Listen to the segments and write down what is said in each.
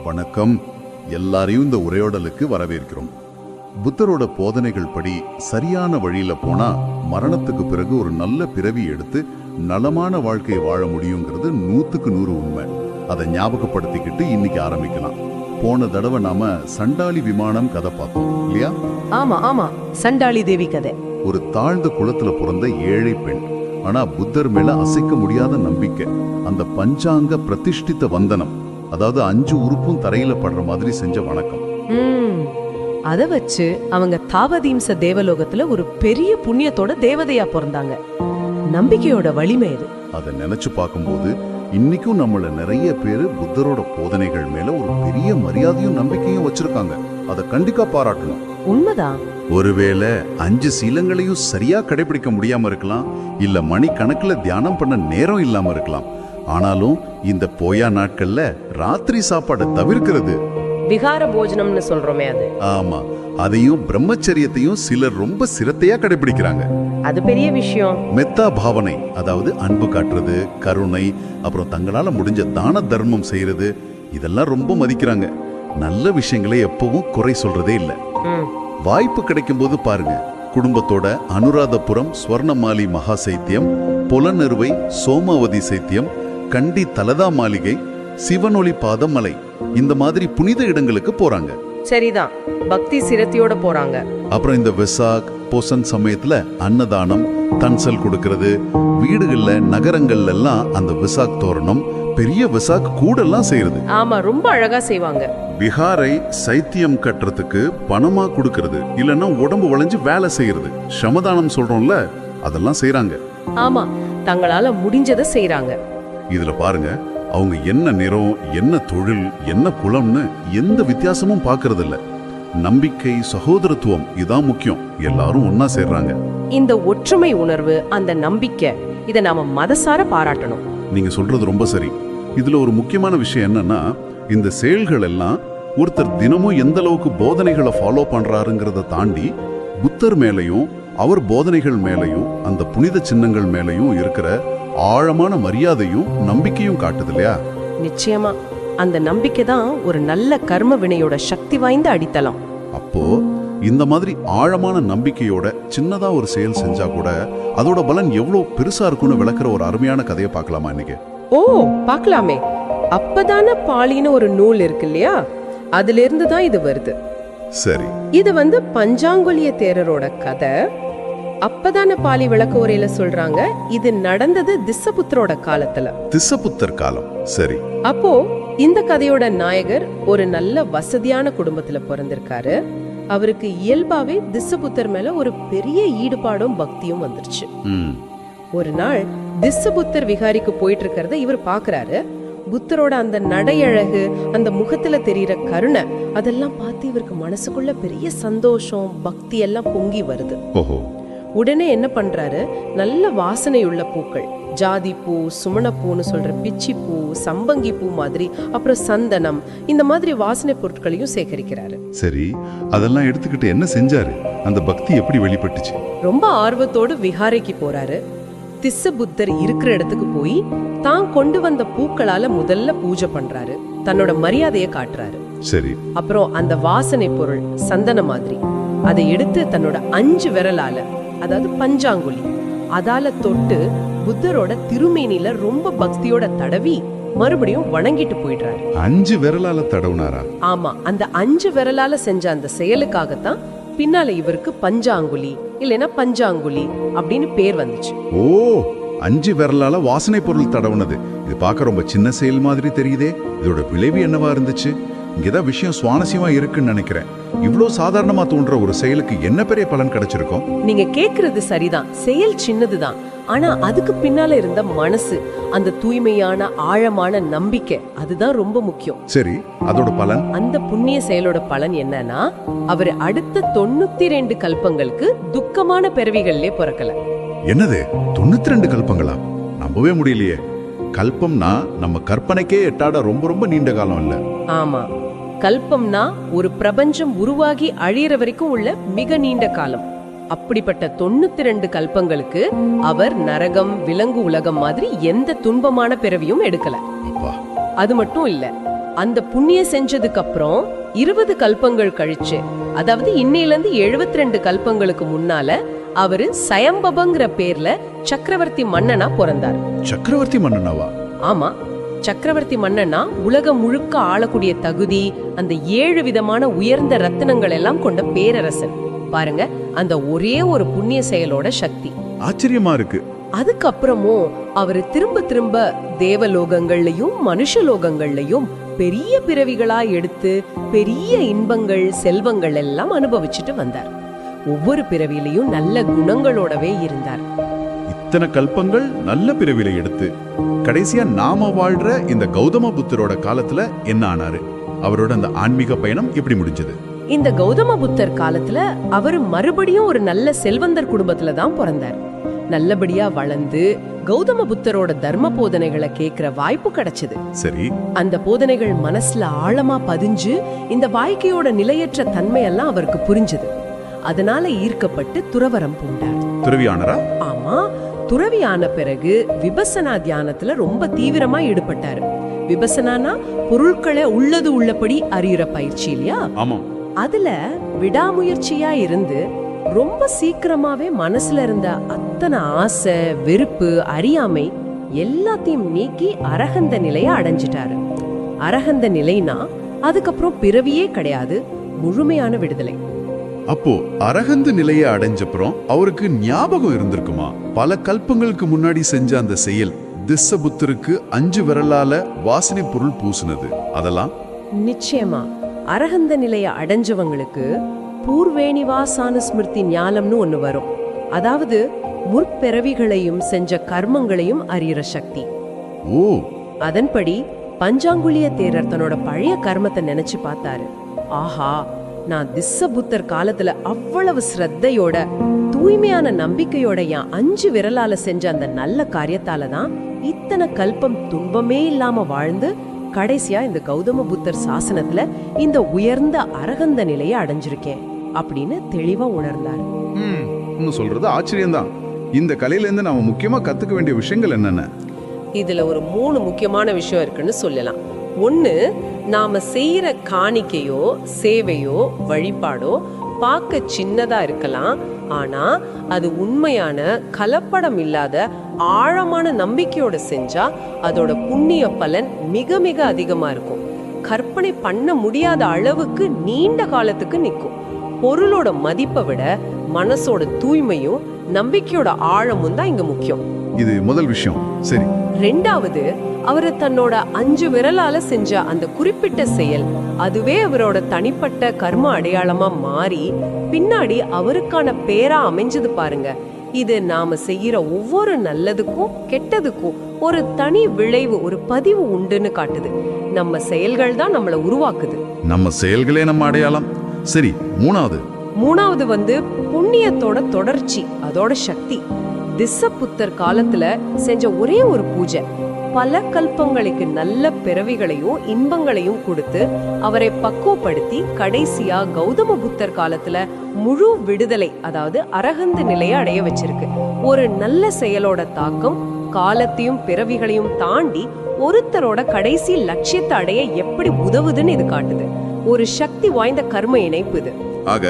வணக்கம். எல்லாரையும் இந்த உரையாடலுக்கு வரவேற்கிறோம். புத்தரோட போதனைகள் படி சரியான வழியில போனா மரணத்துக்கு பிறகு ஒரு நல்ல பிறவி எடுத்து நலமான வாழ்க்கையை வாழ முடியுங்கிறது 100க்கு 100 உண்மை. அதை ஞாபகப்படுத்திக்கிட்டு இன்னைக்கு ஆரம்பிக்கலாம். போன தடவை நாம சண்டாளி விமானம் கதை பார்த்தோம் இல்லையா? ஆமா, சண்டாளி தேவி கதை. ஒரு தாழ்ந்த குலத்துல பிறந்த ஏழை பெண். ஆனா புத்தர் மேல அசைக்க முடியாத நம்பிக்கை. அந்த பஞ்சாங்க பிரதிஷ்டித்த வந்தனம், அதாவது 5 உறுப்பும் தரையில படுற மாதிரி செஞ்ச வணக்கம். அத வச்சு அவங்க தாவதீம்ச தேவலோகத்துல ஒரு பெரிய புண்ணியத்தோட தேவதையா பிறந்தாங்க. நம்பிக்கையோட வலிமை இது. அதை நினைச்சு பார்க்கும்போது இன்னைக்கும் நம்மள நிறைய பேரு புத்தரோட போதனைகள் மேல ஒரு பெரிய மரியாதையும் நம்பிக்கையும் வச்சிருக்காங்க. அதை கண்டிப்பா பாராட்டணும். உண்மைதான். ஒருவேளை 5 சீலங்களையும் சரியா கடைபிடிக்க முடியாம இருக்கலாம், இல்ல மணிக்கணக்குல தியானம் பண்ண நேரம் இல்லாம இருக்கலாம். ஆனாலும் இந்த போயா நாட்கள்ல ராத்திரி சாப்பாடை தவிர்க்கிறது, விகார போஜனம்னு சொல்றோமே அது. ஆமா, அதையும் பிரம்மச்சரியத்தையும் சிலர் ரொம்ப சிரத்தையா கடைபிடிக்கிறாங்க. அது பெரிய விஷயம். மெத்தா பாவனை, அதாவது அன்பு காட்டுறது, கருணை, அப்புறம் தங்களால முடிஞ்ச தான தர்மம் செய்யறது, இதெல்லாம் ரொம்ப மதிக்கிறாங்க. நல்ல விஷயங்களை எப்பவும் குறை சொல்றதே இல்ல. வாய்ப்பு கிடைக்கும் போது பாருங்க, குடும்பத்தோட அனுராதபுரம் ஸ்வர்ணமாலி மகா சைத்தியம், புலனறுவை சோமாவதி சைத்தியம், கண்டி தலதா மாளிகை, சிவனொளி பாதமலை, இந்த மாதிரி புனித இடங்களுக்கு போறாங்க. சரிதான், பக்தி சிரத்தையோட போறாங்க. அப்புறம் இந்த வெசாக் போசன் சமயத்துல அன்னதானம், தன்சல் கொடுக்கறது, வீடுகள்ல நகரங்கள்ல எல்லாம் அந்த வெசாக் தோரணம், பெரிய வெசாக் கூடெல்லாம் செய்யறது. ஆமா, ரொம்ப அழகா செய்வாங்க. விஹாரை சைத்தியம் கட்டுறதுக்கு பணமா கொடுக்கறது, இல்லன்னா உடம்பு வளைஞ்சு வேலை செய்யறது, சமதானம் சொல்றோம்ல, அதெல்லாம் செய்யறாங்க. ஆமா, தங்களால முடிஞ்சதை செய்யறாங்க. இதுல பாருங்க, அவங்க என்ன நிறம், என்ன தொழில், என்ன குலம்னு எந்த வித்தியாசமும் பாக்குறது இல்ல. நம்பிக்கை, சகோதரத்துவம் இதான் முக்கியம். எல்லாரும் ஒன்னா சேர்றாங்க. இந்த ஒற்றுமை உணர்வு, அந்த நம்பிக்கை, இத நாம மதசார பாராட்டணும். நீங்க சொல்றது ரொம்ப சரி. இதுல ஒரு முக்கியமான விஷயம் என்னன்னா, இந்த செயல்கள் எல்லாம் ஒருத்தர் தினமும் எந்த அளவுக்கு போதனைகளை ஃபாலோ பண்றாருங்கிறத தாண்டி புத்தர் மேலையும் அவர் போதனைகள் மேலையும் அந்த புனித சின்னங்கள் மேலையும் இருக்கிற ஆழமான மரியாதையும் நம்பிக்கையும் காட்டுது இல்லையா? நிச்சயமா. அந்த நம்பிக்கை தான் ஒரு நல்ல கர்ம வினையோட சக்தி வாய்ந்த அடித்தளம். அப்போ இந்த மாதிரி ஆழமான நம்பிக்கையோட சின்னதா ஒரு செயல் செஞ்சா கூட அதோட பலன் எவ்வளவு பெருசா இருக்கும்னு விளக்குற ஒரு அருமையான கதையை பார்க்கலாமா இன்னைக்கு? ஓ, பார்க்கலாமே. அப்பதான பாலின்னு ஒரு நூல் இருக்கு இல்லையா, அதுல இருந்து தான் இது வருது. சரி, இது பஞ்சாங்குலிய தேரரோட கதை. அப்பதான பாலி விளக்க உரையில சொல்றாங்க, இது நடந்தது திஸ்ஸபுத்தரோட காலத்துல. திஸ்ஸபுத்தர் காலம். சரி. அப்போ இந்த கதையோட நாயகர் ஒரு நல்ல வசதியான குடும்பத்துல பிறந்திருக்காரு. அவருக்கு இயல்பாவே திஸ்ஸபுத்தர் மேல ஒரு பெரிய ஈடுபாடும் பக்தியும் வந்துருச்சு. ஒரு நாள் திஸ்ஸபுத்தர் விகாரிக்கு போயிட்டு இருக்கிறத இவர் பாக்குறாரு. புத்தரோட அந்த நடையழகு, அந்த முகத்துல தெரியற கருணை, அதெல்லாம் பார்த்து இவருக்கு மனசுக்குள்ள பெரிய சந்தோஷம், பக்தி எல்லாம் பொங்கி வருது. உடனே என்ன பண்றாரு, நல்ல வாசனையுள்ள பூக்கள், ஜாதி பூ, சுமணப்பூன்னு சொல்ற பிச்சி பூ, சம்பங்கி பூ மாதிரி, அப்புறம் சந்தனம், இந்த மாதிரி வாசனை பொருட்களையும் சேகரிக்கிறாரு. சரி, அதெல்லாம் எடுத்துக்கிட்டு என்ன செஞ்சாரு? அந்த பக்தி எப்படி வெளிப்பட்டுச்சு? ரொம்ப ஆர்வத்தோடு விஹாரைக்கு போறாரு. திஸ்ஸபுத்தர் இருக்கிற இடத்துக்கு போய் தான் கொண்டு வந்த பூக்களால முதல்ல பூஜை பண்றாரு. தன்னோட மரியாதையை காட்டுறாரு. சரி. அப்புறம் அந்த வாசனை பொருள் சந்தன மாதிரி அதை எடுத்து தன்னோட 5 விரலால, அதாவது பஞ்சாங்குலி, அதால தொட்டு புத்தரோட திருமேனில ரொம்ப பக்தியோட தடவி மறுபடியும் வணங்கிட்டு போயிடுறாரு. 5 விரலால தடவுனாரா? ஆமா, அந்த 5 விரலால செஞ்ச அந்த செயலுக்காகத்தான் பின்னால இவருக்கு பஞ்சாங்குலி இல்லைன்னா பஞ்சாங்குலி அப்படின்னு பேர் வந்துச்சு. ஓ, 5 விரலால வாசனை பொருள் தடவுனது. இது பார்க்க ரொம்ப சின்ன செயல் மாதிரி தெரியுதே. இதோட விளைவு என்னவா இருந்துச்சு? இங்கதான் விஷயம் சுவாரஸ்யமா இருக்குன்னு நினைக்கிறேன். இவ்வளவு சாதாரணமா தோன்ற ஒரு செயலுக்கு என்ன பெரிய பலன் கிடைச்சிருக்கும்? நீங்க கேக்குறது சரிதான். செயல் சின்னதுதான், ஆனா அதுக்கு பின்னால இருந்த மனசு, அந்த தூய்மையான ஆழமான நம்பிக்கை, அதுதான் ரொம்ப முக்கியம். சரி, அதோட பலன்? அந்த புண்ணிய செயலோட பலன் என்னன்னா, அவர் அடுத்த 92 கல்பங்களுக்கு துக்கமான பிறவிகள்லே பிறக்கல. என்னது, 92 கல்பங்களா? நம்பவே முடியலையே. கல்பம்னா நம்ம கற்பனைக்கே எட்டாட ரொம்ப ரொம்ப நீண்ட காலம் இல்ல? ஆமா, கல்பம்னா ஒரு பிரபஞ்சம் உருவாகி அழியற வரைக்கும் உள்ள மிக நீண்ட காலம். அப்படிப்பட்ட 92 கல்பங்களுக்கு அவர் நரகம், விலங்கு உலகம் மாதிரி எந்த துன்பமான பிறவியும் எடுக்கல. அது மட்டும் இல்ல, அந்த புண்ணியம் செஞ்சதுக்கு அப்புறம் 20 கல்பங்கள் கழிச்சு, அதாவது இன்னையில இருந்து 72 கல்பங்களுக்கு முன்னால அவரு சயம்பபங்கிற பேர்ல சக்கரவர்த்தி மன்னனா பிறந்தார். சக்கரவர்த்தி மன்னனாவா? ஆமா, சக்கரவர்த்தி மன்னனா உலகம் முழுக்க ஆளக்கூடிய தகுதி, அந்த 7 விதமான உயர்ந்த ரத்தினங்கள் எல்லாம் கொண்ட பேரரசன். பாருங்க, அந்த ஒரே ஒரு புண்ணிய செயலோட சக்தி. ஆச்சரியமா இருக்கு. அதுக்கப்புறமும் அவரு திரும்ப திரும்ப தேவலோகங்கள்லயும் மனுஷலோகங்கள்லயும் பெரிய பிறவிகளா எடுத்து பெரிய இன்பங்கள் செல்வங்கள் எல்லாம் அனுபவிச்சுட்டு வந்தார். ஒவ்வொரு பிறவிலையும் நல்ல குணங்களோடவே இருந்தார். இத்தனை கல்பங்கள் நல்ல பிறவில எடுத்து கடைசியா நாம வாழ்ற இந்த கௌதம புத்தரோட காலத்துல என்ன ஆனாரு? அவரோட அந்த ஆன்மீக பயணம் எப்படி முடிஞ்சது? இந்த கௌதம புத்தர் காலத்துல அவரு மறுபடியும் ஒரு நல்ல செல்வந்தர் குடும்பத்துல தான் பிறந்தார். நல்லபடியா வளர்ந்து கௌதம புத்தரோட தர்ம போதனைகளை கேட்கிற வாய்ப்பு கிடைச்சது. சரி. அந்த போதனைகள் மனசுல ஆழமா பதிஞ்சு இந்த வாழ்க்கையோட நிலையற்ற தன்மையெல்லாம் அவருக்கு புரிஞ்சது. அதனால ஈர்க்கப்பட்டு துறவரம் பூண்டார். துறவியானரா? ஆமா, துறவியான பிறகு விபசனா தியானத்துல ரொம்ப தீவிரமா ஈடுபட்டாரு. விபசனானா பொருட்களை உள்ளது உள்ளபடி அறியுற பயிற்சி இல்லையா? ஆமா. அதுல விடாமுயற்சியா இருந்து ரொம்ப சீக்கிரமாவே மனசுல இருந்த அத்தனை ஆசை, வெறுப்பு, அறியாமை எல்லாத்தையும் நீக்கி அரகந்த நிலைய அடைஞ்சிட்டாரு. அரகந்த நிலைனா அதுக்கப்புறம் பிறவியே கிடையாது, முழுமையான விடுதலை. அப்போ அரகந்த நிலையை அடைஞ்சப்புறம் அவருக்கு ஞாபகம் இருந்திருக்குமா? பல கல்பங்களுக்கு முன்னாடி செஞ்ச அந்த செயல், திஸ்ஸபுத்தருக்கு 5 விரலால வாசனை பொருள் பூசினது, அதெல்லாம் நிச்சயமா அரகந்த நிலைய அடைஞ்சவங்களுக்கு பூர்வேணிவாசான ஸ்மிருதி ஞானம்னு ஒண்ணு வரும். அதாவது முற்பிறவிகளையும் செஞ்ச கர்மங்களையும் அறியிற சக்தி. ஓ. அதன்படி பஞ்சாங்குலிய தேரர் தன்னோட பழைய கர்மத்தை நினைச்சு பார்த்தாரு. ஆஹா, நான் திஸ்ஸபுத்தர் காலத்துல அவ்வளவு ஸ்ரத்தையோட தூய்மையான நம்பிக்கையோட என் 5 விரலால செஞ்ச அந்த நல்ல காரியத்தால தான் இத்தனை கல்பம் துன்பமே இல்லாம வாழ்ந்து கடைசியா இந்த கௌதம புத்தர் சாசனத்துல இந்த உயர்ந்த அரகந்த நிலையை அடைஞ்சிருக்கேன் அப்படின்னு தெளிவா உணர்ந்தார். சொல்றது ஆச்சரியம்தான். இந்த கலையில இருந்து நாம முக்கியமா கத்துக்க வேண்டிய விஷயங்கள் என்னென்ன? இதுல ஒரு 3 முக்கியமான விஷயம் இருக்குன்னு சொல்லலாம். ஒண்ணு, நாம செய்யற காணிக்கையோ சேவையோ வழிபாடோ பார்க்க சின்னதா இருக்கலாம், ஆனா அது உண்மையான கலப்படம் இல்லாத ஆழமான நம்பிக்கையோட செஞ்சா அதோட புண்ணிய பலன் மிக மிக அதிகமா இருக்கும். கற்பனை பண்ண முடியாத அளவுக்கு நீண்ட காலத்துக்கு நிற்கும். பொருளோட மதிப்பை விட மனசோட தூய்மையும் நம்பிக்கையோட ஆழமும் தான் இங்க முக்கியம். இது முதல் விஷயம். சரி. ரெண்டாவது, அவரு தன்னோட 5 விரலால செஞ்ச அந்த குறிப்பிட்ட செயல் அதுவே அவரோட தனிப்பட்ட கர்ம அடையாளமா மாறி பின்னாடி அவருக்கான பேரா அமைஞ்சது பாருங்க. இது நாம செய்யற ஒவ்வொரு நல்லதுக்கும் கெட்டதுக்கும் ஒரு தனி விளைவு, ஒரு பதிவு உண்டுன்னு காட்டுது. நம்ம செயல்கள் தான் நம்மளை உருவாக்குது. நம்ம செயல்களே நம்ம அடையாளம். சரி. மூணாவது புண்ணியத்தோட தொடர்ச்சி, அதோட சக்தி. திஸ்ஸபுத்தர் காலத்துல செஞ்ச ஒரே ஒரு பூஜை பல கல்பங்களுக்கு நல்ல பிறவிகளையும் இன்பங்களையும் கொடுத்து அவரை பக்குவப்படுத்தி கடைசியா கௌதம புத்தர் காலத்துல முழு விடுதலை, அதாவது அரகந்த நிலையை அடைய வச்சிருக்கு. ஒரு நல்ல செயலோட தாக்கம் காலத்தையும் பிறவிகளையும் தாண்டி ஒருத்தரோட கடைசி லட்சியத்தை அடைய எப்படி உதவுதுன்னு இது காட்டுது. ஒரு சக்தி வாய்ந்த கர்ம இணைப்பு இது. ஆக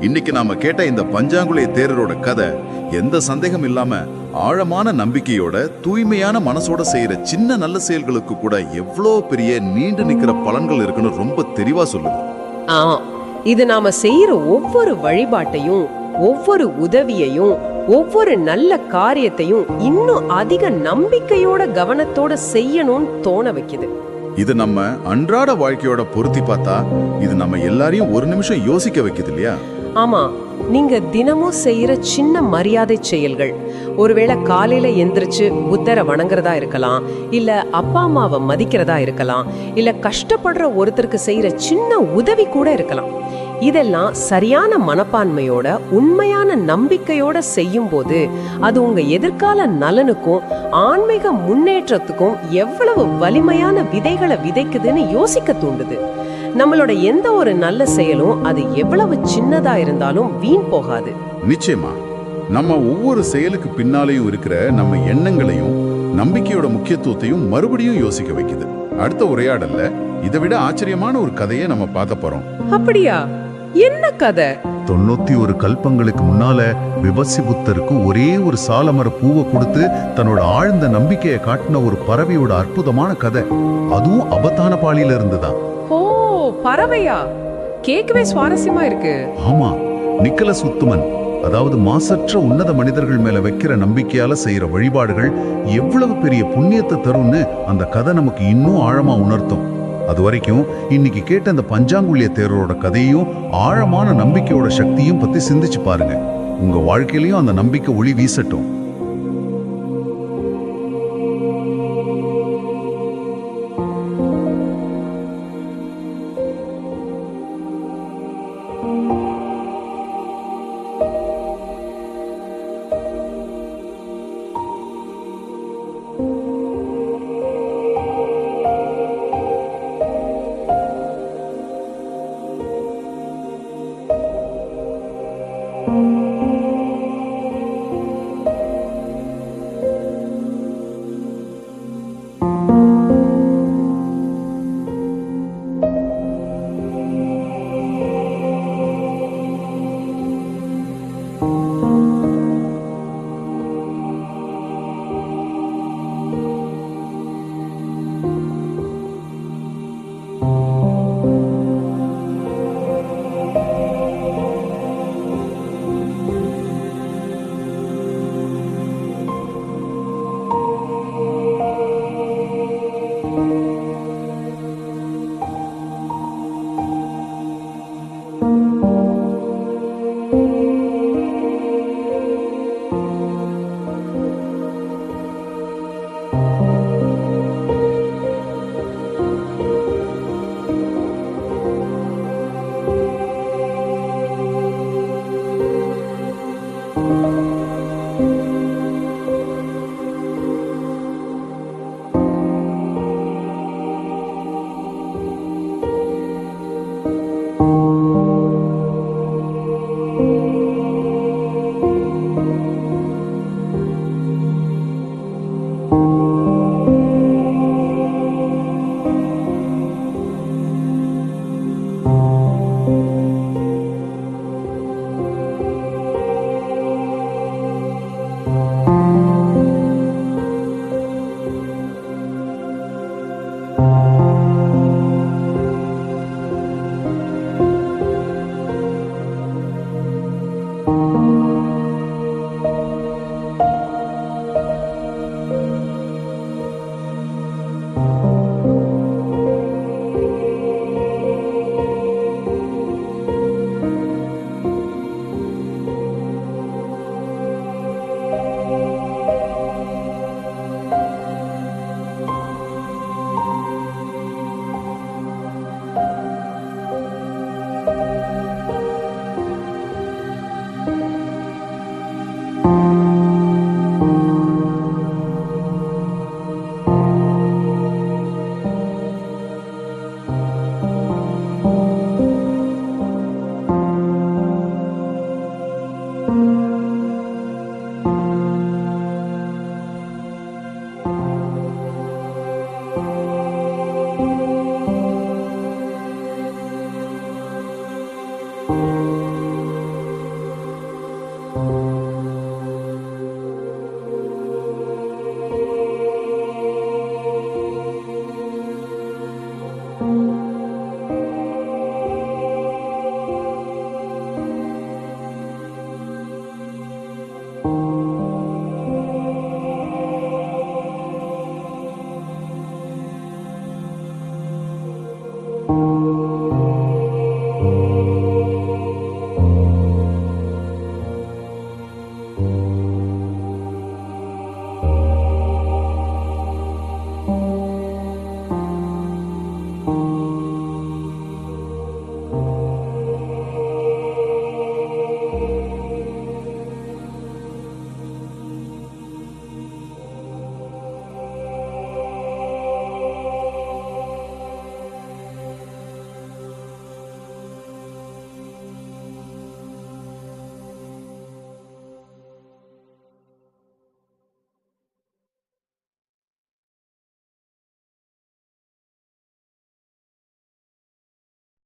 இன்னைக்கு நாம கேட்ட இந்த பஞ்சாங்குலிய தேரரோட கதை எந்த சந்தேகம் இல்லாம ஆழமான நம்பிக்கையோட தூய்மையான மனசோட செய்யற சின்ன நல்ல செயல்களுக்கு கூட எவ்வளோ பெரிய நீண்டு நிக்கிற பலன்கள் இருக்குன்னு ரொம்ப தெளிவா சொல்லுது. இது நாம செய்யற ஒவ்வொரு வழிபாட்டையும், ஒவ்வொரு உதவியையும், ஒவ்வொரு நல்ல காரியத்தையும் இன்னும் அதிக நம்பிக்கையோட கவனத்தோட செய்யணும்னு தோண வைக்குது. இது நம்ம அன்றாட வாழ்க்கையோட பொருத்தி பார்த்தா இது நம்ம எல்லாரையும் ஒரு நிமிஷம் யோசிக்க வைக்குது இல்லையா? ஆமா, நீங்க தினமும் செய்யற சின்ன மரியாதை செயல்கள், ஒருவேளை காலையில எந்திரிச்சு புத்தரை வணங்குறதா இருக்கலாம், இல்ல அப்பா அம்மாவை மதிக்கிறதா இருக்கலாம், இல்ல கஷ்டப்படுற ஒருத்தருக்கு செய்யற சின்ன உதவி கூட இருக்கலாம். இதெல்லாம் சரியான மனப்பான்மையோட உண்மையான நம்பிக்கையோட செய்யும் போது அது உங்க எதிர்கால நலனுக்கும் ஆன்மீக முன்னேற்றத்துக்கும் எவ்வளவு வலிமையான விதைகளை விதைக்குதுன்னு யோசிக்க தூண்டுது. நம்மளோட எந்த ஒரு நல்ல செயலும் அது எவ்வளவு சின்னதா இருந்தாலும் வீண் போகாது. நிச்சயமா நம்ம ஒவ்வொரு செயலுக்கு பின்னாலேயும் இருக்கிற நம்ம எண்ணங்களையும் நம்பிக்கையோட முக்கியத்துவத்தையும் மறுபடியும் யோசிக்க வைக்குது. அடுத்த உரையாடல்ல இதை விட ஆச்சரியமான ஒரு கதையை நம்ம பார்க்க போறோம். அப்படியா? என்ன கதை? 91 கல்பங்களுக்கு முன்னால விவசிபுத்தருக்கு ஒரே ஒரு சாலமர பூவை கொடுத்து தன்னோட ஆழ்ந்த நம்பிக்கையை காட்டின ஒரு பறவையோட அற்புதமான கதை. அதுவும் அபத்தான பாலியில இருந்துதான். ஓ, பறவையா? கேட்கவே சுவாரஸ்யமா இருக்கு. ஆமா, நிக்கலஸ் உத்துமன், அதாவது மாசற்ற உன்னத மனிதர்கள் மேல வைக்கிற நம்பிக்கையால செய்யற வழிபாடுகள் எவ்வளவு பெரிய புண்ணியத்தை தரும்னு அந்த கதை நமக்கு இன்னும் ஆழமா உணர்த்தும். அது வரைக்கும் இன்னைக்கு கேட்ட அந்த பஞ்சாங்குழிய தேரோட கதையும் ஆழமான நம்பிக்கையோட சக்தியும் பத்தி சிந்திச்சு பாருங்க. உங்க வாழ்க்கையிலயும் அந்த நம்பிக்கை ஒளி வீசட்டும்.